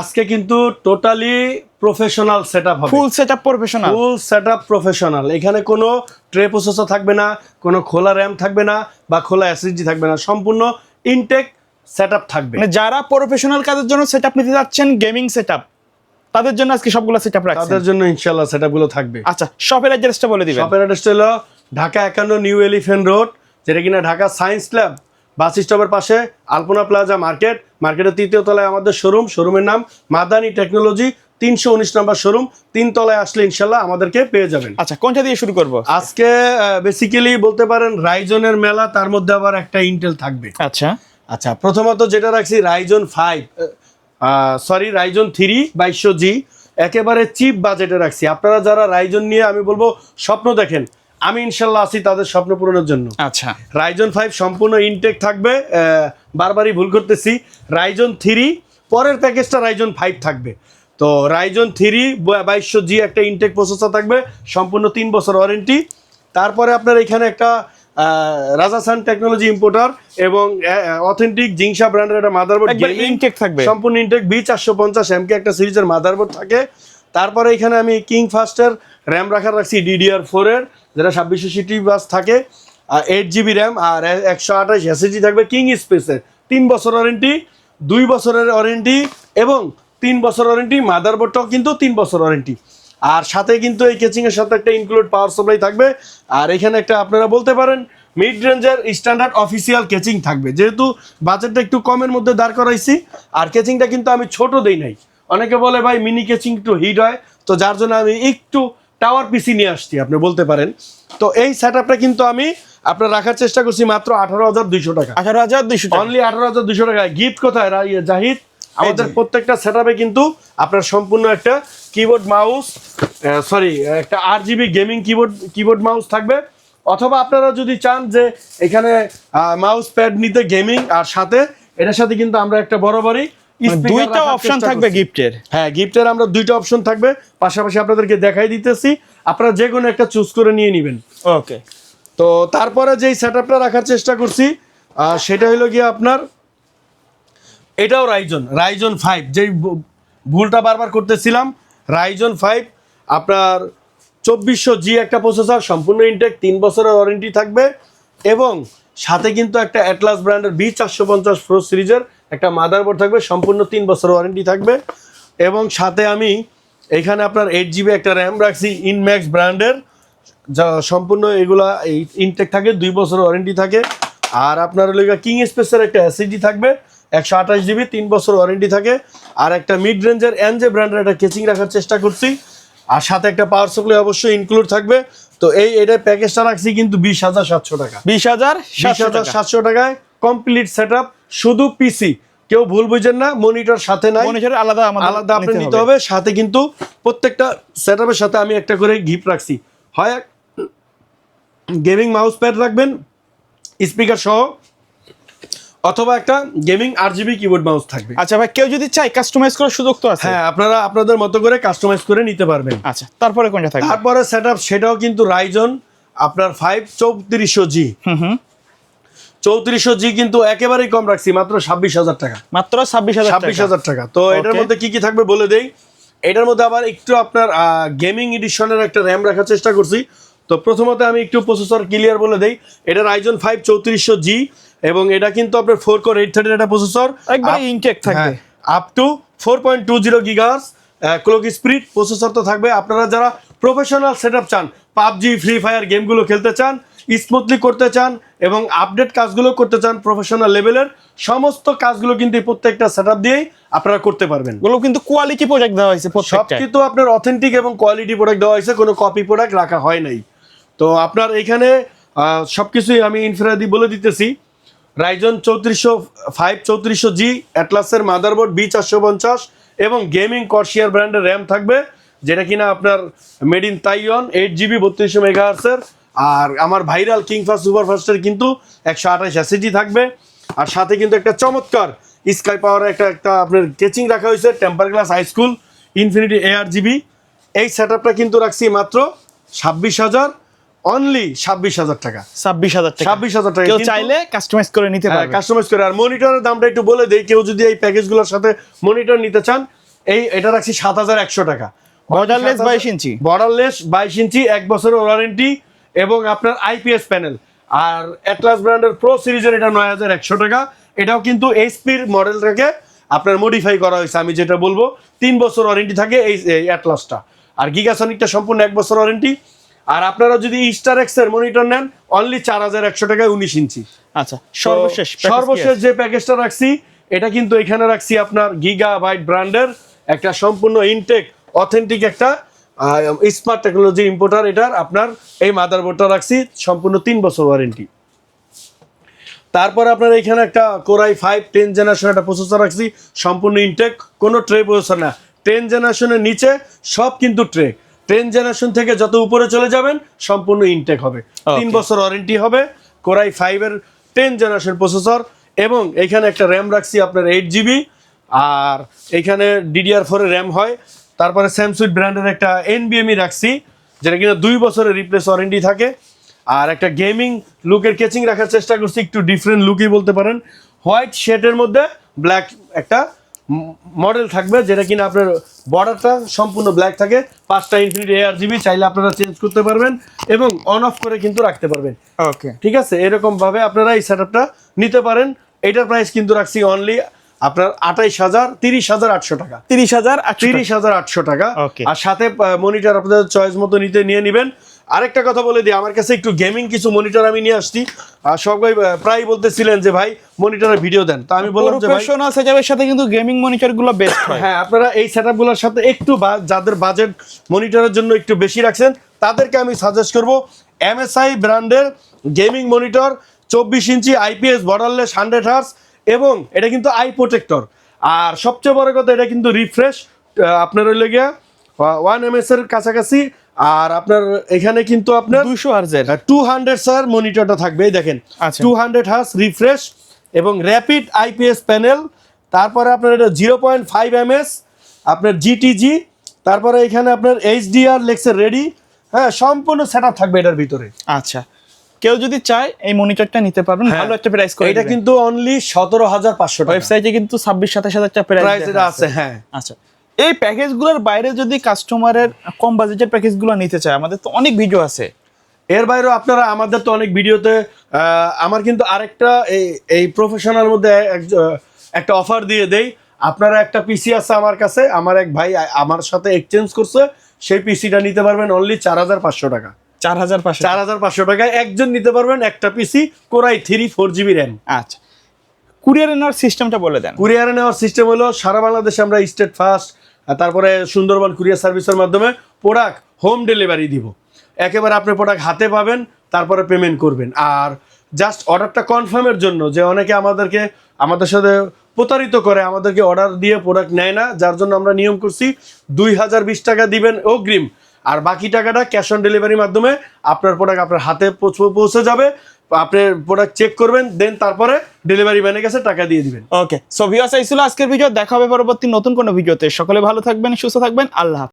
আজকে কিন্তু totally professional setup হবে, full setup professional, full setup professional. এখানে কোনো ট্রে প্রসেসর থাকবে না, কোনো খোলা র্যাম থাকবে না বা খোলা এসএসডি থাকবে না, সম্পূর্ণ ইনটেক সেটআপ থাকবে। মানে যারা প্রফেশনাল কাজের জন্য সেটআপ নিতে যাচ্ছেন, গেমিং সেটআপ, তাদের জন্য আজকে সবগুলো সেটআপ রাখছেন। তাদের জন্য ইনশাআল্লাহ সেটআপগুলো থাকবে। আচ্ছা, শপের অ্যাড্রেসটা বলে দিবেন। শপের অ্যাড্রেসটা হলো ঢাকা 51 নিউ এলিফ্যান্ট রোড, যেটা কিনা ঢাকা সায়েন্স ল্যাব বাস স্টপের পাশে আলপনা প্লাজা মার্কেট, মার্কেটের 3য় তলায় আমাদের শোরুম। শোরুমের নাম মাদানী টেকনোলজি, 319 নম্বর শোরুম। 3 তলায় আসলে ইনশাল্লাহ আমাদেরকে পেয়ে যাবেন। আচ্ছা, কোনটা দিয়ে শুরু করব? আজকে বেসিক্যালি বলতে পারেন রাইজনের মেলা, তার মধ্যে আবার একটা ইন্টেল থাকবে। আচ্ছা আচ্ছা, প্রথমত যেটা রাখছি রাইজন 3 2200G, একেবারে চিপ বাজেটে রাখছি। আপনারা যারা রাইজন নিয়ে আমি বলবো স্বপ্ন দেখেন, আমি ইনশাল্লাহ আছি তাদের স্বপ্ন পূরণের জন্য। আচ্ছা, রাইজন 5 সম্পূর্ণ ইনটেক থাকবে, বারবারই ভুল করতেছি। রাইজন 3 পরের প্যাকেজটা রাইজন 5 থাকবে। তো রাইজন 3 2200G একটা ইনটেক প্রসেসর থাকবে, সম্পূর্ণ 3 বছর ওয়ারেন্টি। তারপরে আপনার এখানে একটা রাজাসান টেকনোলজি ইম্পোর্টার এবং অথেন্টিক জিংসা ব্র্যান্ডের একটা মাদারবোর্ড ইনটেক থাকবে, সম্পূর্ণ ইনটেক B450MK একটা সিরিজের মাদারবোর্ড থাকে। তারপরে এখানে আমি কিং ফাস্টের র্যাম রাখছি DDR4 এর, যেটা 2600 বাস থাকে, 8GB র্যাম আর 128 SSD থাকবে। কিং স্পেসের 3 বছর ওয়ারেন্টি, 2 বছরের ওয়ারেন্টি এবং 3 বছর ওয়ারেন্টি। মাদারবোর্ডটাও কিন্তু 3 বছর ওয়ারেন্টি। আর সাথে কিন্তু এই কেচিংয়ের সাথে একটা ইনক্লুড পাওয়ার সাপ্লাই থাকবে। আর এখানে একটা আপনারা বলতে পারেন মিড রেঞ্জের স্ট্যান্ডার্ড অফিসিয়াল কেচিং থাকবে, যেহেতু বাজেটটা একটু কমের মধ্যে দাঁড় করাইছি। আর কেচিংটা কিন্তু আমি ছোট দেই নাই, অনেকে বলে ভাই মিনি কেচিং একটু হিট হয়, তো যার জন্য আমি একটু টাওয়ার পিসি নিয়ে আসছি আপনি বলতে পারেন। তো এই সেটআপটা কিন্তু আমি আপনার রাখার চেষ্টা করছি মাত্র 18,200 টাকা। 18,200 টাকা, অনলি 18,200 টাকায়। গিফট কোথায় জাহিদ? আমাদের প্রত্যেকটা সেটআপে কিন্তু আপনার সম্পূর্ণ একটা কিবোর্ড মাউস, একটা RGB গেমিং কিবোর্ড মাউস থাকবে। অথবা আপনারা যদি চান যে এখানে মাউস প্যাড নিতে গেমিং, আর সাথে এটার সাথে কিন্তু আমরা একটা বরাবরই দুইটা অপশন থাকবে গিফটের। হ্যাঁ, গিফটের আমরা দুইটা অপশন থাকবে, পাশাপাশি আপনাদেরকে দেখাই দিতেছি, আপনারা যে কোনো একটা চুজ করে নিয়ে নেবেন। ওকে, তো তারপরে যেই সেটআপটা রাখার চেষ্টা করছি সেটা হলো গিয়ে আপনার এটাও রাইজন 5, যেই ভুলটা বারবার করতেছিলাম। রাইজন 5 আপনার 2400G একটা প্রসেসর, সম্পূর্ণ ইনটেক, 3 বছরের ওয়ারেন্টি থাকবে এবং সাথে কিন্তু একটা অ্যাটলাস ব্র্যান্ডের B450 প্রো সিরিজের একটা মাদারবোর্ড থাকবে, সম্পূর্ণ 3 বছর ওয়ারেন্টি থাকবে। এবং সাথে আমি এখানে আপনার 8GB একটা র্যাম রাখছি ইনম্যাক্স ব্র্যান্ডের, যা সম্পূর্ণ এগুলা ইনটেক থাকে, 2 বছর ওয়ারেন্টি থাকে। আর আপনার হলো কিং স্পেসের একটা এসএসডি থাকবে 128GB, 3 বছর ওয়ারেন্টি থাকে। আর একটা মিড রেঞ্জের এনজে ব্র্যান্ডের একটা কেচিং রাখার চেষ্টা করছি, আর সাথে একটা পাওয়ার সাপ্লাই অবশ্যই ইনক্লুড থাকবে। তো এটার প্যাকেজটা রাখছি কিন্তু 20,700 টাকা। 20,700 টাকায় কমপ্লিট সেটআপ, শুধু পিসি। কেউ ভুল বুঝেন না, মনিটর সাথে নাই, মনিটর আলাদা আপনি নিতে হবে। সাথে কিন্তু প্রত্যেকটা সেটআপের সাথে আমি একটা করে গিফট রাখছি, হয় গেমিং মাউস প্যাড রাখবেন স্পিকার সহ, অথবা একটা গেমিং RGB কিবোর্ড মাউস থাকবে। আচ্ছা ভাই, কেউ যদি চায় কাস্টমাইজ করার সুযোগ তো আছে? হ্যাঁ, আপনারা আপনাদের মতো করে কাস্টমাইজ করে নিতে পারবেন। আচ্ছা, তারপরে কোনটা থাকবে? তারপরে সেটআপ সেটাও কিন্তু রাইজন আপনার 5 3400G। 3400G কিন্তু একেবারেই কম রাখছি, মাত্র 26,000 টাকা। মাত্র 26,000 টাকা। তো এটার মধ্যে কি কি থাকবে বলে দেই। এটার মধ্যে আবার একটু আপনার গেমিং এডিশনের একটা র্যাম রাখার চেষ্টা করছি। তো প্রথমত আমি একটু প্রসেসর ক্লিয়ার বলে দেই। এটা রাইজন 5 3400G এবং এটা কিন্তু আপনার 4 কোর 830 একটা প্রসেসর, একবারে ইনটেক থাকবে, up to 4.20 GHz clock speed processor তো থাকবে। আপনারা যারা প্রফেশনাল সেটআপ চান, পাবজি ফ্রি ফায়ার গেমগুলো খেলতে চান, স্মুথলি করতে চান এবং আপডেট কাজগুলো করতে চান, প্রফেশনাল লেভেলের সমস্ত কাজগুলো কিন্তু প্রত্যেকটা সেটআপ দিয়েই আপনারা করতে পারবেন। এগুলো কিন্তু কোয়ালিটি প্রোডাক্ট দেওয়া হয়েছে, সব কিন্তু আপনার অথেন্টিক এবং কোয়ালিটি প্রোডাক্ট দেওয়া হয়েছে, কোনো কপি প্রোডাক্ট রাখা হয় নাই। তো আপনার এখানে সবকিছুই আমি ইনফ্রাদি বলে দিতেছি। রাইজন 3400G অ্যাটলাসের মাদারবোর্ড B450 এবং গেমিং কর্সিয়ার ব্র্যান্ডের র্যাম থাকবে, যেটা কিনা আপনার মেড ইন তাইওয়ান, 8GB 3200 মেগাহার্টজের। আর আমার ভাইরাল কিংফাস্ট সুপারফাস্টের কিন্তু 128 SSD থাকবে। আর সাথে কিন্তু একটা চমৎকার স্কাই পাওয়ার একটা আপনার কেচিং রাখা হয়েছে, temper glass high school infinity ARGB। এই সেটআপটা কিন্তু রাখছি মাত্র 26,000, অনলি 26,000 টাকা। 26,000 টাকা, 26,000 টাকা। কেউ চাইলে কাস্টমাইজ করে নিতে পারবে। কাস্টমাইজ করে। আর মনিটরের দামটা একটু বলে দেই, কেউ যদি এই প্যাকেজগুলোর সাথে মনিটর নিতে চান, এটা রাখছি 7,100 টাকা। বর্ডারলেস 22 ইঞ্চি, বর্ডারলেস 22 ইঞ্চি, 1 বছরের ওয়ারেন্টি এবং আপনার আইপিএস প্যানেল। আর অ্যাটলাস ব্র্যান্ডের প্রো সিরিজের এটা 9,100 টাকা। এটাও কিন্তু এইচপির মডেলটাকে আপনার মডিফাই করা হয়েছে। আমি যেটা বলবো 3 বছর ওয়ারেন্টি থাকে এই অ্যাটলাসটা, আর গিগাসনিকটা সম্পূর্ণ 1 বছর ওয়ারেন্টি। আর আপনারা যদি স্টার এক্স এর মনিটর নেন অনলি 4,100 টাকায় 19 ইঞ্চি। আচ্ছা সর্বশেষ সর্বশেষ যে প্যাকেজটা রাখছি এটা কিন্তু এখানে রাখছি আপনার গিগাবাইট ব্র্যান্ডের একটা সম্পূর্ণ ইনটেক অথেন্টিক একটা স্মার্ট টেকনোলজি ইম্পোর্টার। এটার আপনার এই মাদারবোর্ডটা রাখছি সম্পূর্ণ 3 বছর ওয়ারেন্টি। তারপর আপনার এখানে একটা কোরাই 5 10 জেনারেশন একটা প্রসেসর রাখছি সম্পূর্ণ ইনটেক, কোনো ট্রে প্রসেসর না। 10 জেনারেশনের নিচে সব কিন্তু ট্রে, 10 জেনারেশন থেকে যত উপরে চলে যাবেন সম্পূর্ণ ইনটেক হবে। 3 বছর ওয়ারেন্টি হবে কোরাই 5 এর 10 জেনারেশন প্রসেসর। এবং এখানে একটা র্যাম রাখছি আপনার 8GB, আর এখানে DDR4 এর র্যাম হয়। তারপরে স্যামসুং ব্র্যান্ডের একটা NVMe রাখছি যেটা কিনা 2 বছরের রিপ্লেস ওয়ারেন্টি থাকে। আর একটা গেমিং লুকের কেচিং রাখার চেষ্টা করছি, একটু ডিফারেন্ট লুকই বলতে পারেন। হোয়াইট শেডের মধ্যে ব্ল্যাক একটা মডেল থাকবে যেটা কিনা আপনার বর্ডারটা সম্পূর্ণ ব্ল্যাক থাকে। 5টা ইনফিনিটি ARGB চাইলে আপনারা চেঞ্জ করতে পারবেন এবং অন অফ করে কিন্তু রাখতে পারবেন। ওকে ঠিক আছে, এরকম ভাবে আপনারা এই সেটআপটা নিতে পারেন। এটার প্রাইস কিন্তু রাখছি অনলি আপনার 30,800 টাকা। 30,800 টাকা। Okay. আর সাথে মনিটর আপনাদের চয়েস মতো নিয়ে নেবেন। আরেকটা কথা বলে দিই, আমার কাছে একটু গেমিং কিছু মনিটর আমি নিয়ে আসছি। আর সবাই প্রায় বলতেছিলেন যে ভাই মনিটরের ভিডিও দেন, তো আমি বললাম যে ভাই প্রফেশনাল সেটআপের সাথে কিন্তু গেমিং মনিটরগুলো বেস্ট হয়। হ্যাঁ, আপনারা এই সেটআপগুলোর সাথে একটু যাদের বাজেট মনিটরের জন্য একটু বেশি রাখছেন তাদেরকে আমি সাজেস্ট করব MSI ব্র্যান্ডের গেমিং মনিটর 24 ইঞ্চি আইপিএস বর্ডারলেস 100 হার্টজ, এবং এটা কিন্তু আই প্রোটেক্টর। আর সবচেয়ে বড় কথা এটা কিন্তু রিফ্রেশ আপনার হইলে গিয়া 1 ms এর কাছাকাছি। আর আপনার এখানে কিন্তু আপনার 200 হার্জের 200 স্যার মনিটরটা থাকবে, এই দেখেন আচ্ছা। 200 হার্জ রিফ্রেশ এবং র্যাপিড আইপিএস প্যানেল। তারপরে আপনার এটা 0.5 ms আপনার জিটিজি। তারপরে এখানে আপনার HDR লেক্সের রেডি, হ্যাঁ সম্পূর্ণ সেটআপ থাকবে এটার ভিতরে। আচ্ছা, কেউ যদি চায় এই মনিটরটা নিতে পারবেন, ভালো একটা প্রাইস করে এটা কিন্তু অনলি 17,500 টাকা ওয়েবসাইটে কিন্তু 26-27 হাজার টাকা প্রাইস এটা আছে। হ্যাঁ, আচ্ছা, এই প্যাকেজগুলোর বাইরে যদি কাস্টমারের কম বাজেটের প্যাকেজগুলো নিতে চায়, আমাদের তো অনেক ভিডিও আছে। এর বাইরেও আপনারা আমাদের তো অনেক ভিডিওতে আমার কিন্তু আরেকটা এই প্রফেশনাল মধ্যে একটা অফার দিয়ে দেই। আপনারা একটা পিসি আছে আমার কাছে, আমার এক ভাই আমার সাথে এক্সচেঞ্জ করছে, সেই পিসিটা নিতে পারবেন অনলি 4,500 টাকা। 4,500 টাকায় একজন নিতে পারবেন একটা পিসি কোরাই 3 4GB র্যাম। আচ্ছা, কুরিয়ারে নেওয়ার সিস্টেমটা বলে দেন। কুরিয়ারে নেওয়ার সিস্টেম হলো সারা বাংলাদেশে আমরা স্টেট ফার্স্ট, তারপরে সুন্দরবন কুরিয়ার সার্ভিসের মাধ্যমে প্রোডাক্ট হোম ডেলিভারি দিব। একেবারে আপনি প্রোডাক্ট হাতে পাবেন, তারপরে পেমেন্ট করবেন। আর জাস্ট অর্ডারটা কনফার্মের জন্য, যে অনেকে আমাদের সাথে প্রতারিত করে, আমাদেরকে অর্ডার দিয়ে প্রোডাক্ট নেয় না, যার জন্য আমরা নিয়ম করছি 2,020 টাকা দিবেন অগ্রিম, আর বাকি টাকাটা ক্যাশ অন ডেলিভারির মাধ্যমে আপনার প্রোডাক্ট আপনার হাতে পৌঁছে যাবে। আপনি প্রোডাক্ট চেক করবেন, দেন তারপরে ডেলিভারি ম্যানের কাছে টাকা দিয়ে দিবেন। ওকে, সো ভিউয়ার্স, এই ছিল আজকের ভিডিও। দেখা হবে পরবর্তী নতুন কোনো ভিডিওতে। সকলে ভালো থাকবেন, সুস্থ থাকবেন, আল্লাহ হাফেজ।